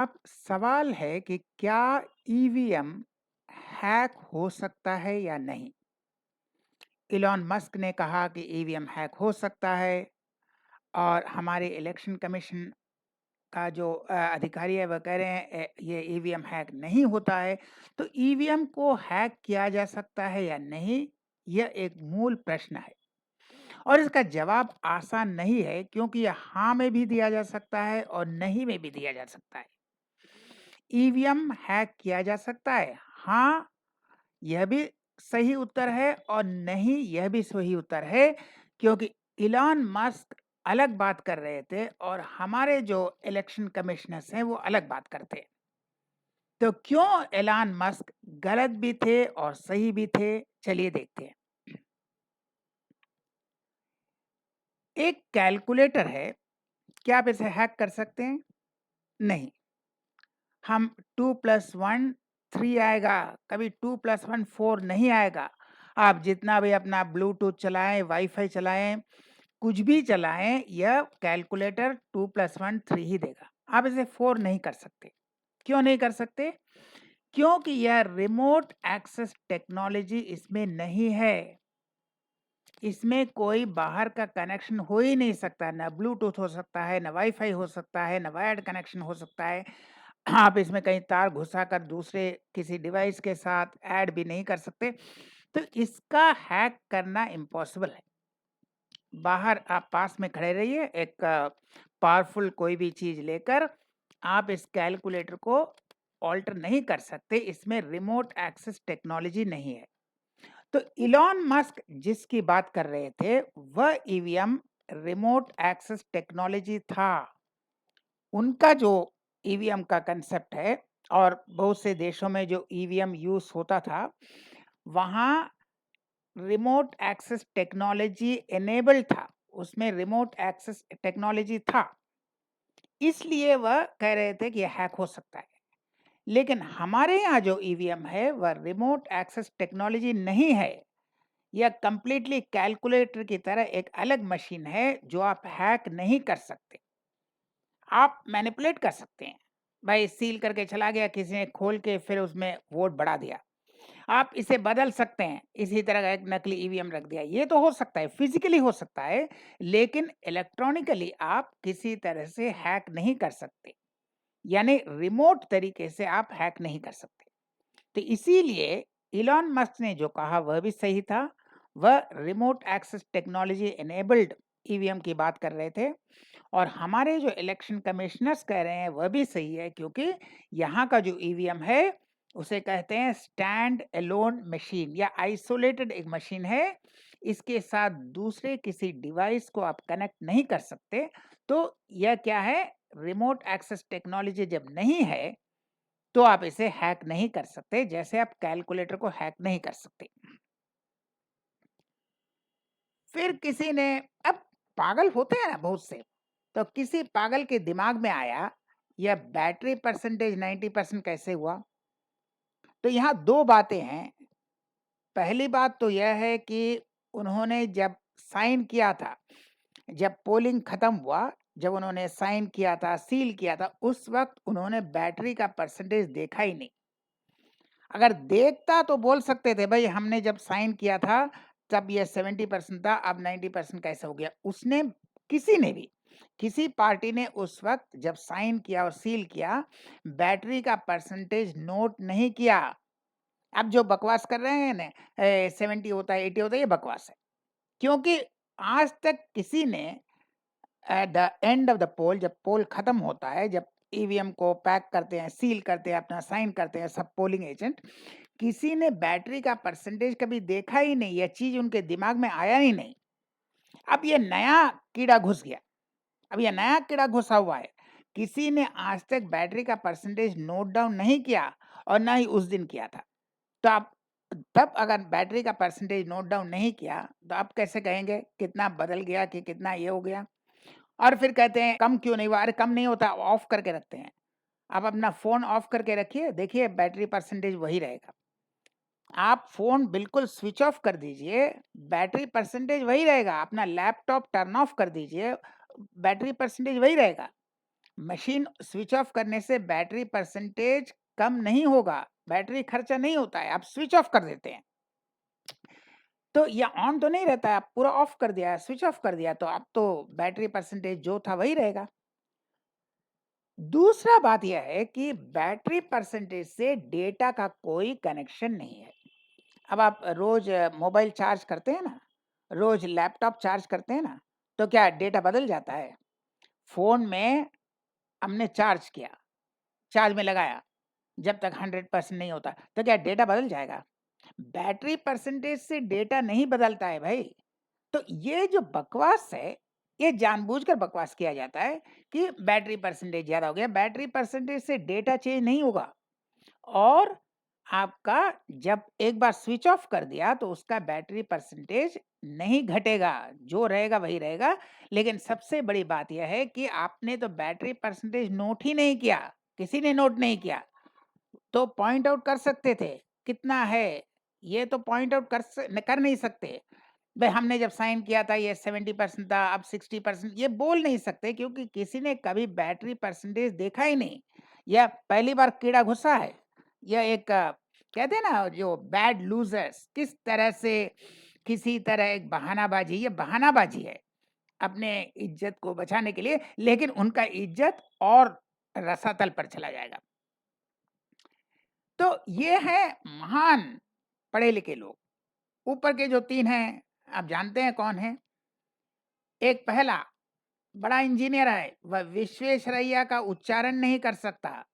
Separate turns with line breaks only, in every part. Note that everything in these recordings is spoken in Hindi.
अब सवाल है कि क्या ईवीएम हैक हो सकता है या नहीं? इलॉन मस्क ने कहा कि ईवीएम हैक हो सकता है और हमारे इलेक्शन कमीशन का जो अधिकारी है वह कह रहे हैं ये ईवीएम हैक नहीं होता है। तो ईवीएम को हैक किया जा सकता है या नहीं? यह एक मूल प्रश्न है और इसका जवाब आसान नहीं है क्योंकि यह हाँ में भी दिया जा सकता है और नहीं में भी दिया जा सकता है। ईवीएम हैक किया जा सकता है? हाँ, यह भी सही उत्तर है और नहीं यह भी सही उत्तर है क्योंकि इलॉन मस्क अलग बात कर रहे थे और हमारे जो इलेक्शन कमिश्नर्स हैं वो अलग बात करते हैं। तो क्यों इलॉन मस्क गलत भी थे और सही भी थे, चलिए देखते हैं। एक कैलकुलेटर है, क्या आप इसे हैक कर सकते हैं? नहीं। हम 2 प्लस 1 3 आएगा, कभी 2 प्लस 1 4 नहीं आएगा। आप जितना भी अपना ब्लूटूथ चलाएं, वाईफाई चलाएं, कुछ भी चलाएं, यह कैलकुलेटर 2 प्लस 1 3 ही देगा। आप इसे 4 नहीं कर सकते। क्यों नहीं कर सकते? क्योंकि यह रिमोट एक्सेस टेक्नोलॉजी इसमें नहीं है। इसमें कोई बाहर का कनेक्शन हो ही नहीं सकता, ना ब्लूटूथ हो सकता है, ना वाईफाई हो सकता है, ना वायर्ड कनेक्शन हो सकता है। आप इसमें कहीं तार घुसाकर दूसरे किसी डिवाइस के साथ ऐड भी नहीं कर सकते। तो इसका हैक करना इम्पॉसिबल है। बाहर आप पास में खड़े रहिए, एक पावरफुल कोई भी चीज़ लेकर आप इस कैलकुलेटर को ऑल्टर नहीं कर सकते, इसमें रिमोट एक्सेस टेक्नोलॉजी नहीं है। तो इलॉन मस्क जिसकी बात कर रहे थे, वह ईवीएम रिमोट एक्सेस टेक्नोलॉजी था। उनका जो ईवीएम का कांसेप्ट है और बहुत से देशों में जो ईवीएम यूज़ होता था, वहाँ रिमोट एक्सेस टेक्नोलॉजी इनेबल्ड था, उसमें रिमोट एक्सेस टेक्नोलॉजी था। इसलिए वह कह रहे थे कि ये हैक हो सकता है। लेकिन हमारे यहाँ जो ईवीएम है, वह रिमोट एक्सेस टेक्नोलॉजी नहीं है। यह कंप्लीटली कैलकुलेटर की तरह एक अलग मशीन है, जो आप हैक नहीं कर सकते। आप मैनिपुलेट कर सकते हैं। भाई सील करके चला गया, किसी ने खोल के फिर उसमें वोट बढ़ा दिया। आप इसे बदल सकते हैं, इसी तरह का एक नकली ईवीएम रख दिया। ये तो हो सकता है, फिज़िकली हो सकता है, लेकिन इलेक्ट्रॉनिकली आप किसी तरह से हैक नहीं कर सकते। यानी रिमोट तरीके से आप हैक नहीं कर सकते। तो इसीलिए इलॉन मस्क ने जो कहा वह भी सही था। वह remote access technology enabled EVM की बात कर रहे थे और हमारे जो इलेक्शन कमिश्नर्स कह रहे हैं वह भी सही है क्योंकि यहाँ का जो ईवीएम है उसे कहते हैं स्टैंड अलोन मशीन या आइसोलेटेड एक मशीन है। इसके साथ दूसरे किसी डिवाइस को आप कनेक्ट नहीं कर सकते। तो यह क्या है, रिमोट एक्सेस टेक्नोलॉजी जब नहीं है तो आप इसे हैक नहीं कर सकते, जैसे आप कैलकुलेटर को हैक नहीं कर सकते। फिर किसी ने, अब पागल होते हैं ना बहुत से, तो किसी पागल के दिमाग में आया यह बैटरी परसेंटेज 90% कैसे हुआ? तो यहाँ 2 बातें हैं। पहली बात तो यह है कि उन्होंने जब साइन किया था, जब पोलिंग खत्म हुआ, जब उन्होंने साइन किया था, सील किया था, उस वक़्त उन्होंने बैटरी का परसेंटेज देखा ही नहीं। अगर देखता तो बोल सकते थे भाई हमने जब साइन किया था तब ये 70% था, अब 90% कैसे हो गया? उसने, किसी ने भी, किसी पार्टी ने उस वक़्त जब साइन किया और सील किया, बैटरी का परसेंटेज नोट नहीं किया। अब जो बकवास कर रहे हैं ना, 70 होता है, 80 होता है, ये बकवास है। क्योंकि आज तक किसी ने at the end of the poll, जब पोल खत्म होता है, जब ईवीएम को पैक करते हैं, सील करते हैं, अपना साइन करते हैं सब पोलिंग एजेंट, किसी ने बैटरी का परसेंटेज कभी देखा ही नहीं, यह चीज उनके दिमाग में आया ही नहीं। अब ये नया कीड़ा घुस गया, अब ये नया कीड़ा घुसा हुआ है। किसी ने आज तक बैटरी का परसेंटेज नोट डाउन नहीं किया और ना ही उस दिन किया था। तो आप, तब अगर बैटरी का परसेंटेज नोट डाउन नहीं किया तो आप कैसे कहेंगे कितना बदल गया कि कितना ये हो गया? और फिर कहते हैं कम क्यों नहीं हुआ? अरे कम नहीं होता, ऑफ करके रखते हैं। आप अपना फ़ोन ऑफ करके रखिए, देखिए बैटरी परसेंटेज वही रहेगा। आप फ़ोन बिल्कुल स्विच ऑफ कर दीजिए, बैटरी परसेंटेज वही रहेगा। अपना लैपटॉप टर्न ऑफ कर दीजिए, बैटरी परसेंटेज वही रहेगा। मशीन स्विच ऑफ करने से बैटरी परसेंटेज कम नहीं होगा, बैटरी खर्चा नहीं होता है, आप स्विच ऑफ कर देते हैं। तो ये ऑन तो नहीं रहता है, आप पूरा ऑफ कर दिया, स्विच ऑफ कर दिया, तो अब तो बैटरी परसेंटेज जो था वही रहेगा। दूसरा बात यह है कि बैटरी परसेंटेज से डेटा का कोई कनेक्शन नहीं है। अब आप रोज मोबाइल चार्ज करते हैं ना, रोज लैपटॉप चार्ज करते हैं ना, तो क्या डेटा बदल जाता है? फ़ोन में हमने चार्ज किया, चार्ज में लगाया, जब तक 100% नहीं होता, तो क्या डेटा बदल जाएगा? बैटरी परसेंटेज से डेटा नहीं बदलता है भाई। तो ये जो बकवास है, ये जानबूझकर बकवास किया जाता है कि बैटरी परसेंटेज ज़्यादा हो गया, बैटरी परसेंटेज से डेटा चेंज नहीं होगा। और आपका जब एक बार स्विच ऑफ कर दिया तो उसका बैटरी परसेंटेज नहीं घटेगा, जो रहेगा वही रहेगा। लेकिन सबसे बड़ी बात यह है कि आपने तो बैटरी परसेंटेज नोट ही नहीं किया, किसी ने नोट नहीं किया। तो पॉइंट आउट कर सकते थे, कितना है? ये तो पॉइंट आउट कर नहीं सकते। भाई हमने जब साइन किया था ये 70% था, अब 60% ये बोल नहीं सकते क्योंकि किसी ने कभी बैटरी परसेंटेज देखा ही नहीं। यह पहली बार कीड़ा घुसा है। यह एक कहते हैं ना जो बैड लूजर्स किस तरह से किसी तरह एक बहानाबाजी, ये बहानाबाजी है अपने इज्जत को बचाने के लिए, लेकिन उनका इज्जत और रसातल पर चला जाएगा। तो ये है महान पढ़े लिखे लोग। ऊपर के जो 3 हैं, आप जानते हैं कौन है? एक पहला बड़ा इंजीनियर है, वह विश्वेश्वरैया का उच्चारण नहीं कर सकता,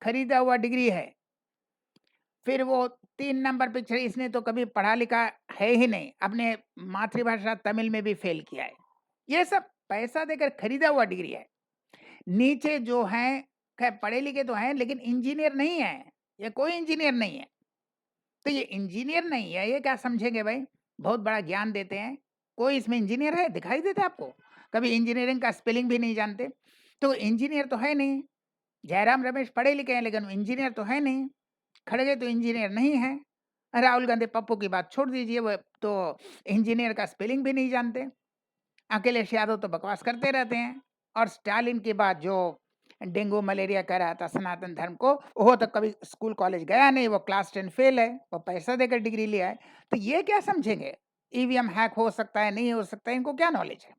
खरीदा हुआ डिग्री है। फिर वो 3 नंबर पे छड़ी, इसने तो कभी पढ़ा लिखा है ही नहीं, अपने मातृभाषा तमिल में भी फेल किया है। ये सब पैसा देकर खरीदा हुआ डिग्री है। नीचे जो हैं, खैर पढ़े लिखे तो हैं लेकिन इंजीनियर नहीं है, ये कोई इंजीनियर नहीं है। तो ये इंजीनियर नहीं है, ये क्या समझेंगे भाई? बहुत बड़ा ज्ञान देते हैं। कोई इसमें इंजीनियर है? दिखाई देता है आपको? कभी इंजीनियरिंग का स्पेलिंग भी नहीं जानते। तो इंजीनियर तो है नहीं। जयराम रमेश पढ़े लिखे हैं लेकिन इंजीनियर तो है नहीं। खड़गे तो इंजीनियर नहीं है। राहुल गांधी पप्पू की बात छोड़ दीजिए, वो तो इंजीनियर का स्पेलिंग भी नहीं जानते। अखिलेश यादव तो बकवास करते रहते हैं। और स्टालिन के बाद जो डेंगू मलेरिया कह रहा था सनातन धर्म को, वो तो कभी स्कूल कॉलेज गया नहीं, वो क्लास 10 फेल है, वो पैसा देकर डिग्री लिया है। तो ये क्या समझेंगे? ईवीएम हैक हो सकता है, नहीं हो सकता है, इनको क्या नॉलेज है?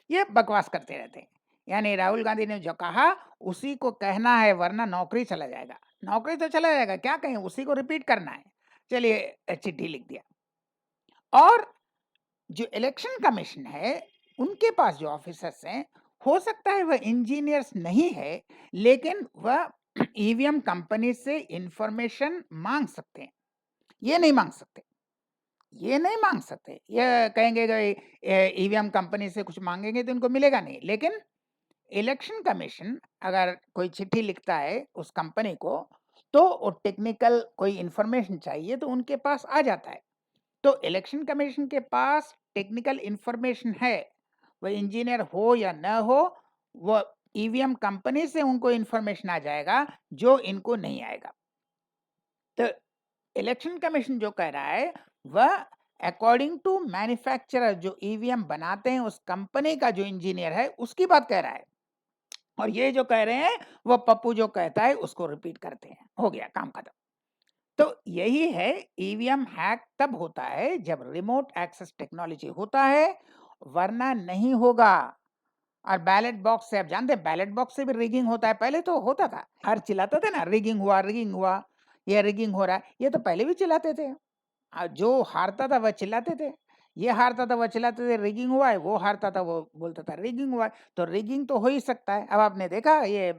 ये बकवास करते रहते हैं। यानी राहुल गांधी ने जो कहा उसी को कहना है, वरना नौकरी चला जाएगा। नौकरी तो चला जाएगा, क्या कहें, उसी को रिपीट करना है। चलिए चिट्ठी लिख दिया। और जो इलेक्शन कमीशन है, उनके पास जो ऑफिसर्स हैं, हो सकता है वह इंजीनियर्स नहीं है, लेकिन वह ईवीएम कंपनी से इंफॉर्मेशन मांग सकते हैं। ये नहीं मांग सकते, ये नहीं मांग सकते। ये कहेंगे कि ईवीएम कंपनी से कुछ मांगेंगे तो इनको मिलेगा नहीं। लेकिन इलेक्शन कमीशन अगर कोई चिट्ठी लिखता है उस कंपनी को, तो वो टेक्निकल कोई इंफॉर्मेशन चाहिए तो उनके पास आ जाता है। तो इलेक्शन कमीशन के पास टेक्निकल इंफॉर्मेशन है, वह इंजीनियर हो या न हो, वो ईवीएम कंपनी से उनको इंफॉर्मेशन आ जाएगा जो इनको नहीं आएगा। तो इलेक्शन कमीशन जो कह रहा है वह अकॉर्डिंग टू मैन्युफैक्चरर, जो ईवीएम बनाते हैं उस कंपनी का जो इंजीनियर है उसकी बात कह रहा है। और ये जो कह रहे हैं वो पप्पू जो कहता है उसको रिपीट करते हैं, हो गया काम खत्म। तो यही है, ईवीएम हैक तब होता है जब रिमोट एक्सेस टेक्नोलॉजी होता है, वरना नहीं होगा। और बैलेट बॉक्स से आप जानते हैं, बैलेट बॉक्स से भी रिगिंग होता है। पहले तो होता था, हर चिल्लाते थे ना, रिगिंग हुआ, रिगिंग हुआ, ये रिगिंग हो रहा है, ये तो पहले भी चिल्लाते थे। जो हारता था वह चिल्लाते थे, ये हारता था वह चिल्लाते थे रिगिंग हुआ है, वो हारता था वो बोलता था रिगिंग हुआ है। तो रिगिंग तो हो ही सकता है। अब आपने देखा ये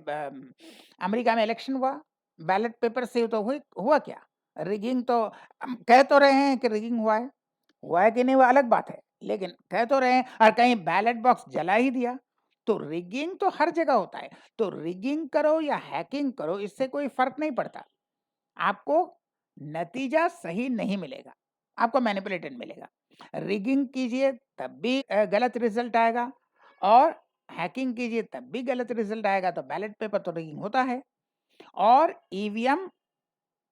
अमेरिका में इलेक्शन हुआ, बैलेट पेपर से तो हुआ क्या? रिगिंग तो हम कह तो रहे हैं कि रिगिंग हुआ है कि नहीं वो अलग बात है, लेकिन कह तो रहे हैं। और कहीं बैलेट बॉक्स जला ही दिया, तो रिगिंग तो हर जगह होता है। तो रिगिंग करो या हैकिंग करो, इससे कोई फर्क नहीं पड़ता, आपको नतीजा सही नहीं मिलेगा, आपको मैनिपुलेटेड मिलेगा। रिगिंग कीजिए तब भी गलत रिजल्ट आएगा, और हैकिंग कीजिए तब भी गलत रिजल्ट आएगा। तो बैलेट पेपर तो रिगिंग होता है। और ईवीएम,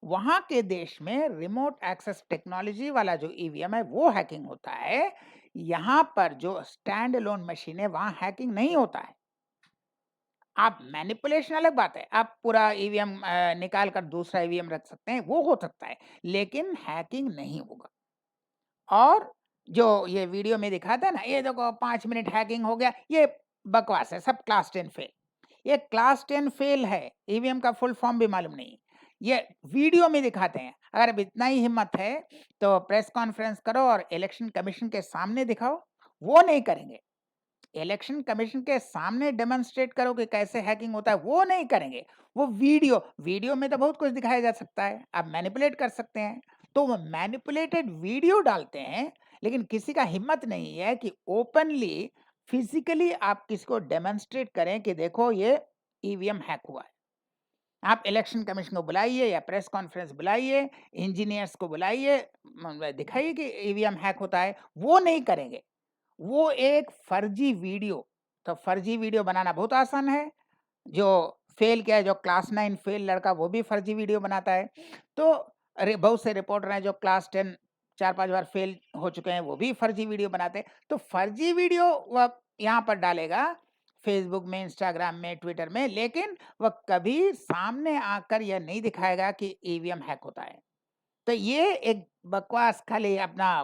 वहां के देश में रिमोट एक्सेस टेक्नोलॉजी वाला जो ईवीएम है वो हैकिंग होता है। यहाँ पर जो स्टैंड अलोन मशीन है वहां हैकिंग नहीं होता है। आप मैनिपुलेशन अलग बात है, आप पूरा ईवीएम निकाल कर दूसरा ईवीएम रख सकते हैं, वो हो सकता है, लेकिन हैकिंग नहीं होगा। और जो ये वीडियो में दिखाता है ना, ये देखो 5 मिनट हैकिंग हो गया, ये बकवास है, सब क्लास 10 फेल। ये क्लास 10 फेल है, ईवीएम का फुल फॉर्म भी मालूम नहीं। ये वीडियो में दिखाते हैं, अगर अब इतना ही हिम्मत है, तो प्रेस कॉन्फ्रेंस करो और इलेक्शन कमीशन के सामने दिखाओ, वो नहीं करेंगे। इलेक्शन कमीशन के सामने डेमोंस्ट्रेट करो कि कैसे हैकिंग होता है, वो नहीं करेंगे। वो वीडियो में तो बहुत कुछ दिखाया जा सकता है, आप मैनिपुलेट कर सकते हैं। तो वो मैनिपुलेटेड वीडियो डालते हैं, लेकिन किसी का हिम्मत नहीं है कि ओपनली फिजिकली आप किसको डेमोंस्ट्रेट करें कि देखो ये ईवीएम हैक हुआ है। आप इलेक्शन कमीशन को बुलाइए या प्रेस कॉन्फ्रेंस बुलाइए, इंजीनियर्स को बुलाइए, दिखाइए कि ईवीएम हैक होता है, वो नहीं करेंगे। वो एक फर्जी वीडियो, तो फर्जी वीडियो बनाना बहुत आसान है। जो फेल किया है, जो क्लास 9 फेल लड़का, वो भी फर्जी वीडियो बनाता है। तो अरे बहुत से रिपोर्टर हैं जो क्लास 10 4-5 बार फेल हो चुके हैं, वो भी फर्जी वीडियो बनाते हैं। तो फर्जी वीडियो वह यहाँ पर डालेगा, फेसबुक में, इंस्टाग्राम में, ट्विटर में, लेकिन वह कभी सामने आकर यह नहीं दिखाएगा कि ईवीएम हैक होता है। तो ये एक बकवास, खाली अपना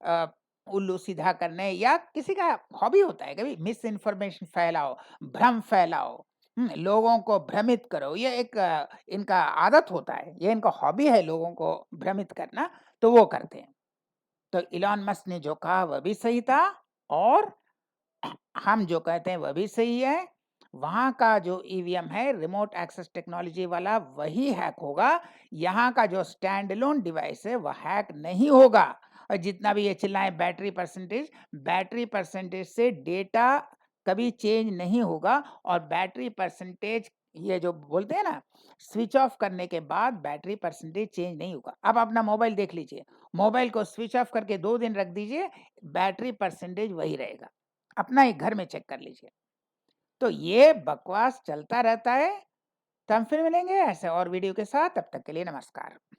अ, उल्लू सीधा करने, या किसी का हॉबी होता है कभी मिस इन्फॉर्मेशन फैलाओ, भ्रम फैलाओ, लोगों को भ्रमित करो, ये एक इनका आदत होता है, ये इनका हॉबी है लोगों को भ्रमित करना, तो वो करते हैं। तो इलॉन मस्क ने जो कहा वह भी सही था, और हम जो कहते हैं वह भी सही है। वहाँ का जो ईवीएम है रिमोट एक्सेस टेक्नोलॉजी वाला, वही हैक होगा। यहाँ का जो स्टैंड अलोन डिवाइस है वह हैक नहीं होगा। और जितना भी ये चिल्लाएं बैटरी परसेंटेज से डेटा कभी चेंज नहीं होगा। और बैटरी परसेंटेज, ये जो बोलते हैं ना, स्विच ऑफ करने के बाद बैटरी परसेंटेज चेंज नहीं होगा। अब अपना मोबाइल देख लीजिए, मोबाइल को स्विच ऑफ करके 2 दिन रख दीजिए, बैटरी परसेंटेज वही रहेगा। अपना ही घर में चेक कर लीजिए। तो ये बकवास चलता रहता है। तो हम फिर मिलेंगे ऐसे और वीडियो के साथ, तब तक के लिए नमस्कार।